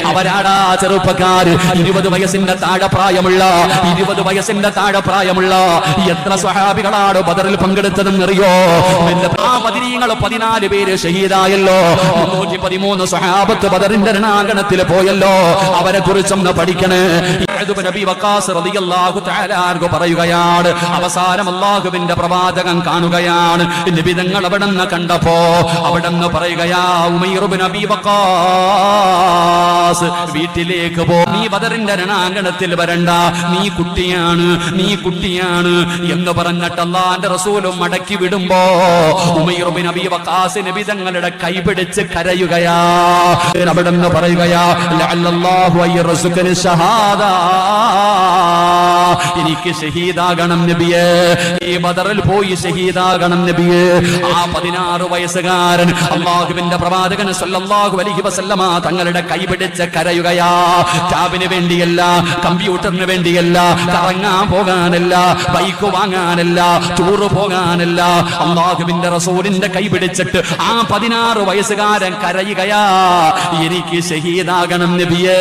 അവരാടാ ചെറുപ്പക്കാര് 20 വയസ്സിന്റെ താഴെ പ്രായമുള്ള 20 വയസ്സിന്റെ താഴെ പ്രായമുള്ള എത്ര സ്വഹാബികളാണ് ബദറിൽ പങ്കെടുത്തതെന്നറിയോ? ആ ബദരീങ്ങൾ 14 പേര് ഷഹീദായല്ലോ. 313 സ്വഹാബത്ത് ബദറിന്റെ രണാങ്കണത്തിൽ പോയല്ലോ. അവരെ കുറിച്ചൊന്ന് പഠിക്കണേ. നബി വഖാസ് റളിയല്ലാഹു തആല അൻഹു പറയുകയാണ്, അവസാനം അല്ലാഹുവിന്റെ പ്രവാചകൻ കാണുകയാണ്. നബി തങ്ങൾ അവിടെന്ന് കണ്ടപ്പോ അവിടെന്ന് പറയുകയാ, ഉമൈർ ഇബ്നു അബീ വഖാസ് വീട്ടിലേക്ക് പോ, നീ ബദറിന്റെ രണാങ്കണത്തിൽ വരണ്ട, നീ കുട്ടിയാണ് എന്ന് പറഞ്ഞിട്ട് അല്ലാഹുവിന്റെ റസൂലും മടക്കി വിടുമ്പോ ഉമൈർ ഇബ്നു അബീ വഖാസ് നബി തങ്ങളുടെ കൈപിടിച്ച് കരയുകയാ. അവിടെന്ന് പറയുകയാ, ലഅല്ലല്ലാഹു അയ്യർസുകനി ഷഹാദ, എനിക്ക് ഷഹീദാകണം നബിയേ, ഈ ബദറിൽ പോയി ഷഹീദാകണം നബിയേ. ആ 16 വയസ്സുകാരൻ അല്ലാഹുവിന്റെ പ്രവാചകൻ സല്ലല്ലാഹു അലൈഹി വസല്ലമ തങ്ങളുടെ കൈപിടിച്ച് കരയുകയാ. ടാബിന് വേണ്ടിയല്ല, കമ്പ്യൂട്ടറിന് വേണ്ടിയല്ല, കറങ്ങാൻ പോകാനല്ല, ബൈക്ക് വാങ്ങാനല്ല, ടൂറ് പോകാനല്ല, അല്ലാഹുവിന്റെ റസൂലിന്റെ കൈപിടിച്ചിട്ട് ആ 16 വയസ്സുകാരൻ കരയുകയാ, എനിക്ക് ഷഹീദാകണം നബിയേ.